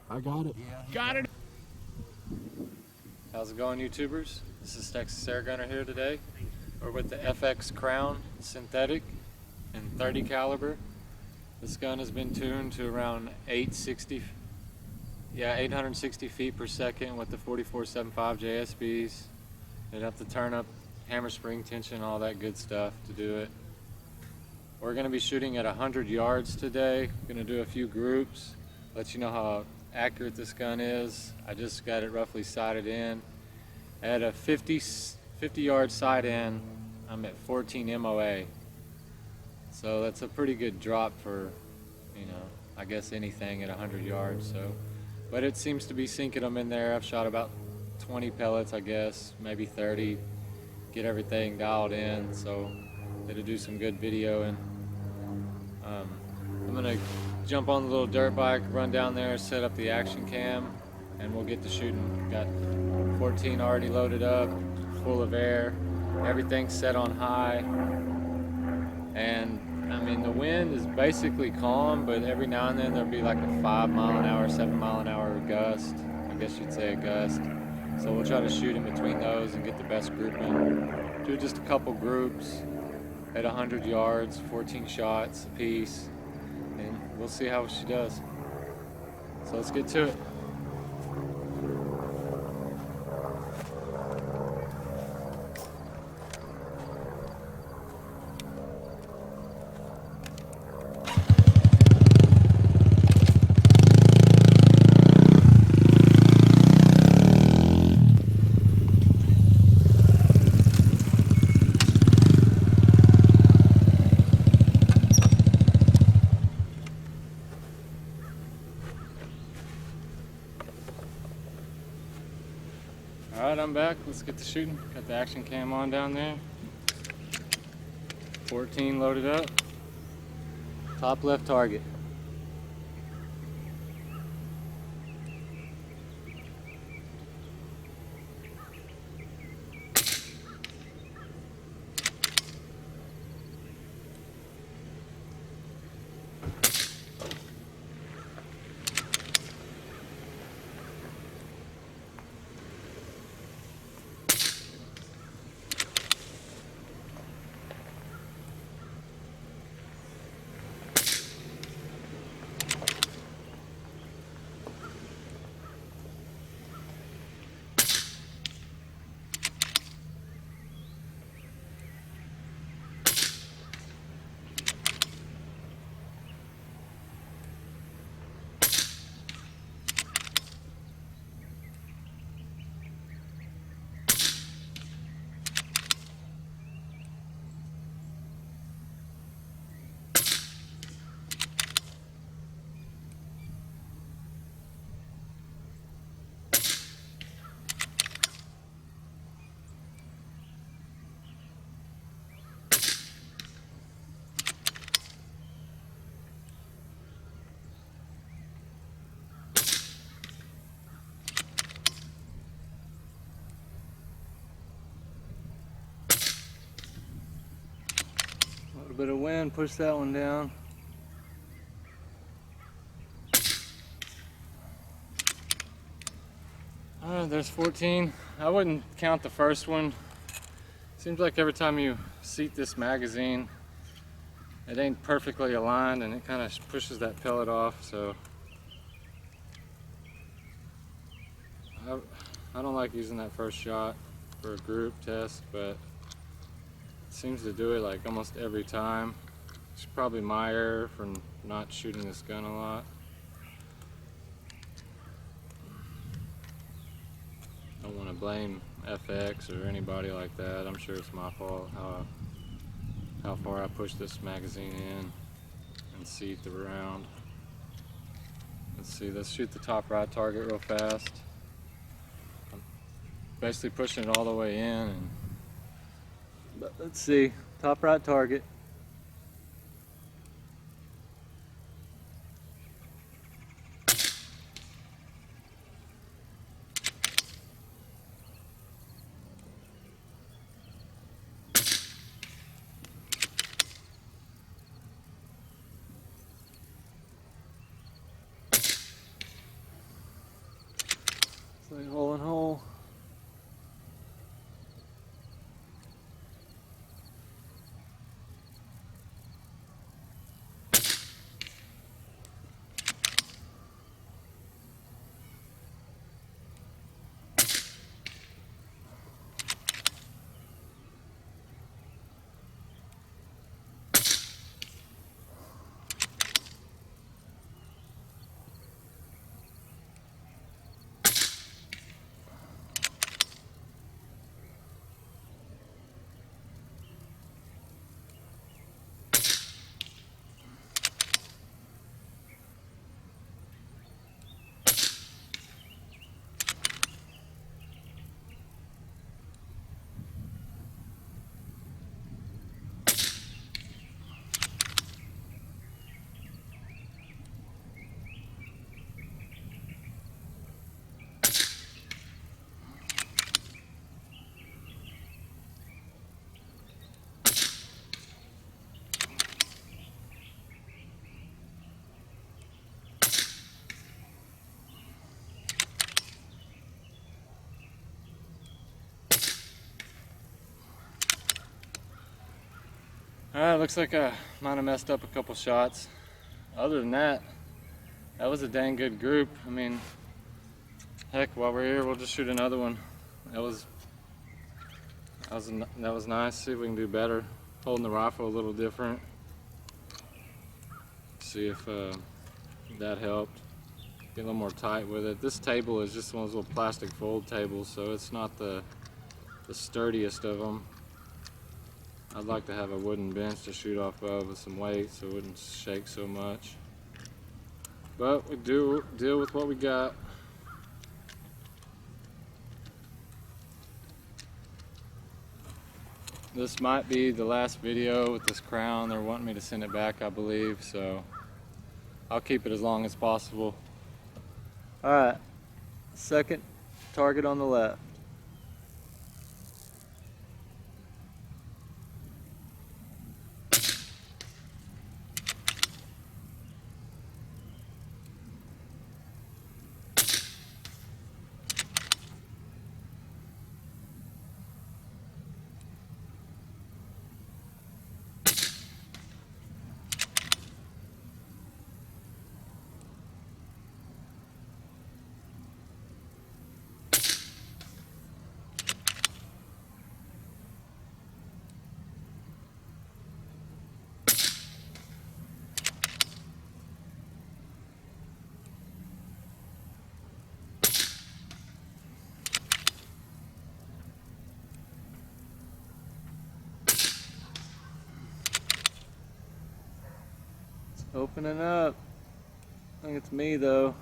I got it. Yeah, Got it. How's it going, YouTubers? This is Texas Air Gunner here today. We're with the FX Crown synthetic in 30 caliber. This gun has been tuned to around 860 feet per second with the 4475 JSBs. You'd have to turn up hammer spring tension, all that good stuff to do it. We're going to be shooting at 100 yards today. Going to do a few groups, let you know how accurate this gun is. I just got it roughly sighted in. At a 50 yard sight in, I'm at 14 MOA. So that's a pretty good drop for, you know, I guess anything at 100 yards. So, but it seems to be sinking them in there. I've shot about 20 pellets, I guess, maybe 30. Get everything dialed in, so it'll do some good video. And I'm gonna jump on the little dirt bike, run down there, set up the action cam, and we'll get to shooting. Got 14 already loaded up, full of air, everything's set on high. And I mean, the wind is basically calm, but every now and then there'll be like a 5 mile an hour, 7 mile an hour gust. I guess you'd say a gust. So we'll try to shoot in between those and get the best group in. Do just a couple groups at 100 yards, 14 shots a piece, and we'll see how she does. So let's get to it. Alright, I'm back. Let's get to shooting. Got the action cam on down there. 14 loaded up. Top left target. A little bit of wind pushed that one down. There's 14. I wouldn't count the first one. Seems like every time you seat this magazine, it ain't perfectly aligned and it kind of pushes that pellet off. So I don't like using that first shot for a group test, but it seems to do it like almost every time. It's probably my error for not shooting this gun a lot. I don't want to blame FX or anybody like that. I'm sure it's my fault how far I pushed this magazine in and seat the round. Let's see, let's shoot the top right target real fast. I'm basically pushing it all the way in, but let's see, top right target. Like hole in hole. Alright, looks like I might have messed up a couple shots. Other than that, that was a dang good group. I mean, heck, while we're here, we'll just shoot another one. That was nice. See if we can do better. Holding the rifle a little different. See if that helped. Get a little more tight with it. This table is just one of those little plastic fold tables, so it's not the sturdiest of them. I'd like to have a wooden bench to shoot off of with some weight so it wouldn't shake so much. But we do deal with what we got. This might be the last video with this crown. They're wanting me to send it back, I believe, so I'll keep it as long as possible. Alright, second target on the left. Opening up. I think it's me though.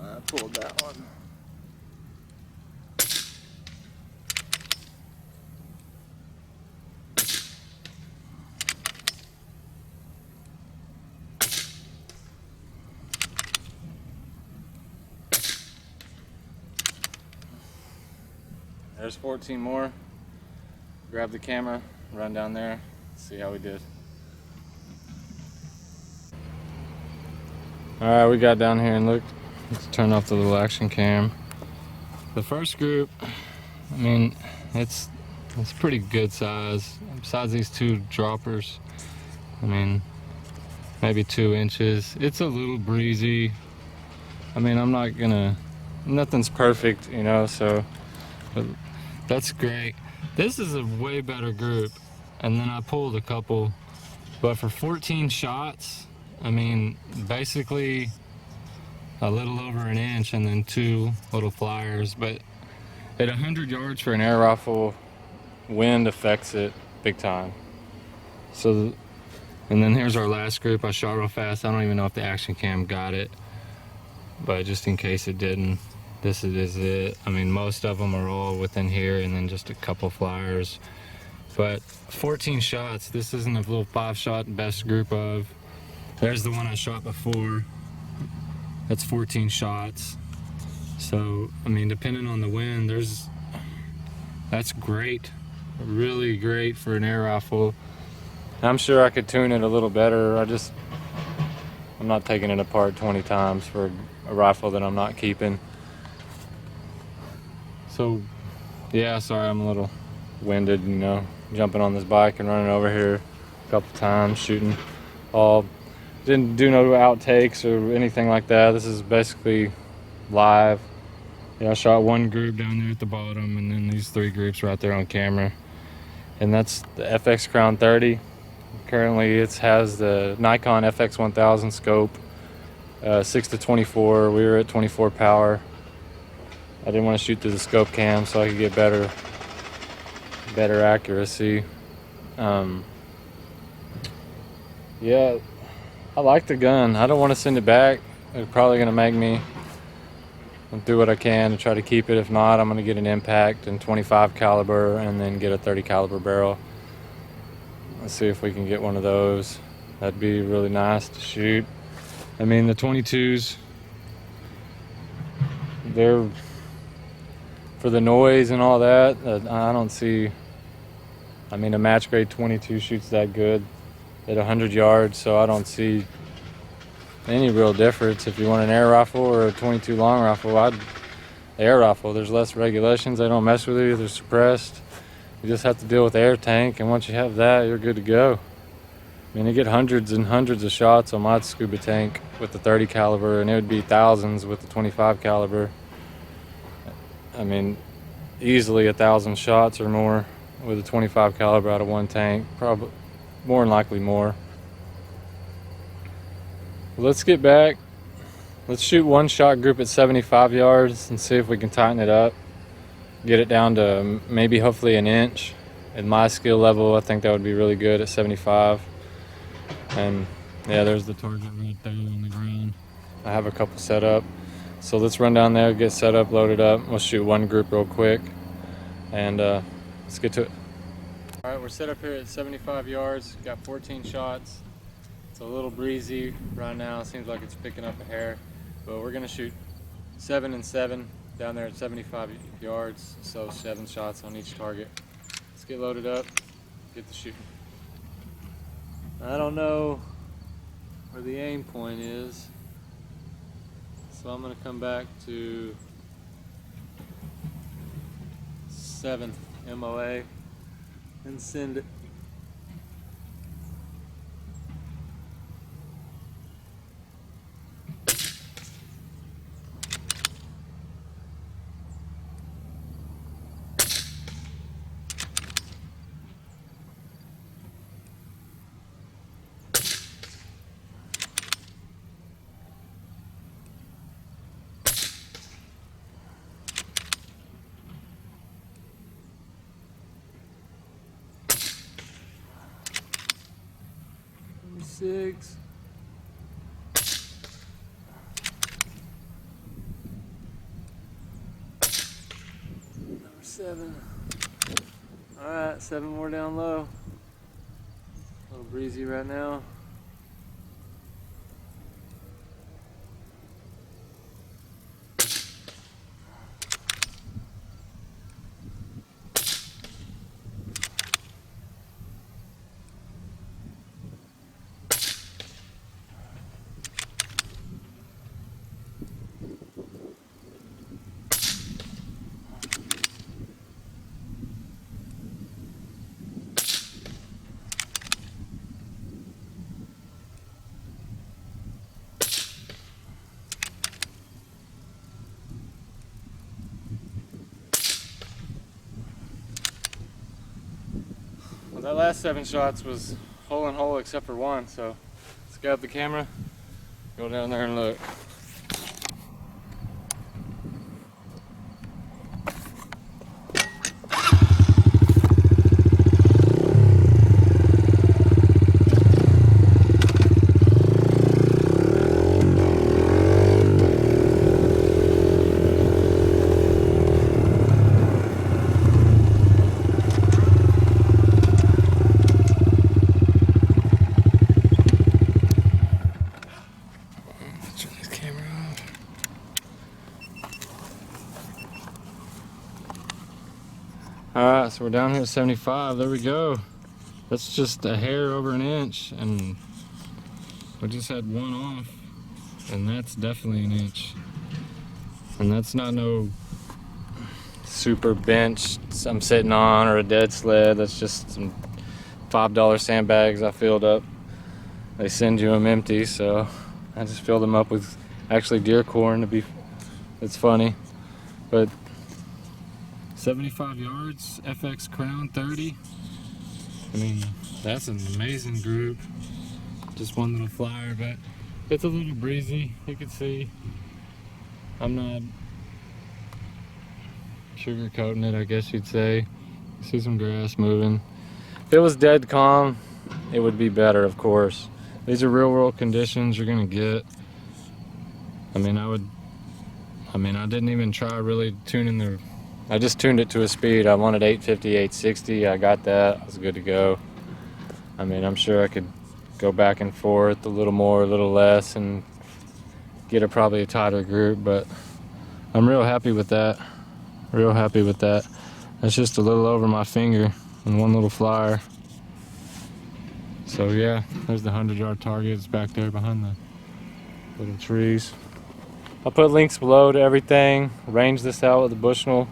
I pulled that one. There's 14 more. Grab the camera, run down there, see how we did. Alright, we got down here and look. Let's turn off the little action cam. The first group, I mean, it's pretty good size. Besides these two droppers, I mean, maybe 2 inches. It's a little breezy. I mean, nothing's perfect, you know, so, but that's great. This is a way better group, and then I pulled a couple, but for 14 shots, I mean, basically a little over an inch and then 2 little flyers. But at 100 yards for an air rifle, wind affects it big time. So, and then here's our last group. I shot real fast. I don't even know if the action cam got it, but just in case it didn't, this is it. I mean, most of them are all within here, and then just a couple flyers. But 14 shots. This isn't a little 5-shot best group of. There's the one I shot before. That's 14 shots. So, I mean, depending on the wind, that's great. Really great for an air rifle. I'm sure I could tune it a little better. I'm not taking it apart 20 times for a rifle that I'm not keeping. So, yeah, sorry, I'm a little winded, you know, jumping on this bike and running over here a couple times, shooting all. Didn't do no outtakes or anything like that. This is basically live. Yeah, I shot one group down there at the bottom, and then these 3 groups right there on camera. And that's the FX Crown 30. Currently, it has the Nikon FX1000 scope, 6-24. We were at 24 power. I didn't want to shoot through the scope cam so I could get better accuracy. Yeah, I like the gun. I don't want to send it back. It's probably going to make me do what I can to try to keep it. If not, I'm going to get an impact in 25 caliber and then get a 30 caliber barrel. Let's see if we can get one of those. That'd be really nice to shoot. I mean, the 22s, they're for the noise and all that. I don't see. I mean, a match grade 22 shoots that good at 100 yards, so I don't see any real difference. If you want an air rifle or a 22 long rifle, air rifle. There's less regulations. They don't mess with you. They're suppressed. You just have to deal with the air tank, and once you have that, you're good to go. I mean, you get hundreds and hundreds of shots on my scuba tank with the 30 caliber, and it would be thousands with the 25 caliber. I mean, easily 1,000 shots or more with a 25 caliber out of one tank. Probably more than likely more. Let's get back. Let's shoot one shot group at 75 yards and see if we can tighten it up. Get it down to maybe hopefully an inch. At my skill level, I think that would be really good at 75. And yeah, there's the target right there on the ground. I have a couple set up. So let's run down there, get set up, loaded up. We'll shoot one group real quick. And let's get to it. All right, we're set up here at 75 yards. Got 14 shots. It's a little breezy right now. It seems like it's picking up a hair. But we're gonna shoot 7 and 7 down there at 75 yards. So 7 shots on each target. Let's get loaded up, get to shooting. I don't know where the aim point is. So I'm gonna come back to 7th MOA and send it. Six. Number 7. All right, 7 more down low. A little breezy right now. That last 7 shots was hole in hole except for one, so let's grab the camera, go down there and look. Turn this Alright, so we're down here at 75. There we go. That's just a hair over an inch, and we just had one off, and that's definitely an inch. And that's not no super bench I'm sitting on or a dead sled. That's just some $5 sandbags I filled up. They send you them empty, so I just filled them up with actually deer corn. It's funny, but 75 yards, FX Crown 30. I mean, that's an amazing group. Just one little flyer, but it's a little breezy. You can see I'm not sugarcoating it, I guess you'd say. See some grass moving. If it was dead calm, it would be better, of course. These are real world conditions you're gonna get. I mean, I didn't even try really tuning I just tuned it to a speed. I wanted 850, 860. I got that. I was good to go. I mean, I'm sure I could go back and forth a little more, a little less, and get probably a tighter group, but I'm real happy with that. Real happy with that. That's just a little over my finger and one little flyer. So yeah, there's the 100-yard target. It's back there behind the little trees. I'll put links below to everything. Range this out with the Bushnell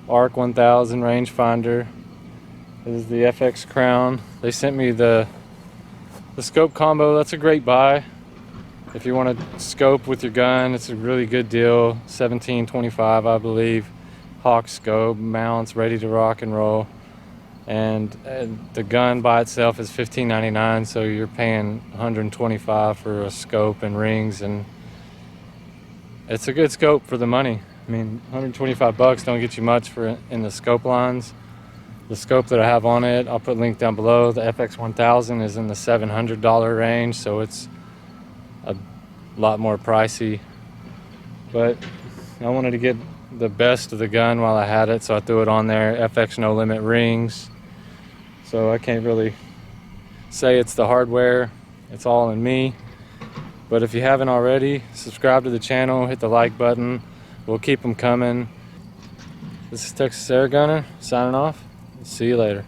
AIRGUN 1000 rangefinder. This is the FX Crown. They sent me the scope combo. That's a great buy. If you want to scope with your gun, it's a really good deal. $17.25, I believe. Hawk scope, mounts, ready to rock and roll. And the gun by itself is $15.99, so you're paying $125 for a scope and rings, and it's a good scope for the money. I mean, 125 bucks don't get you much in the scope lines. The scope that I have on it, I'll put a link down below. The FX1000 is in the $700 range, so it's a lot more pricey. But I wanted to get the best of the gun while I had it, so I threw it on there. FX No Limit rings. So I can't really say it's the hardware. It's all in me. But if you haven't already, subscribe to the channel, hit the like button. We'll keep them coming. This is Texas Air Gunner signing off. See you later.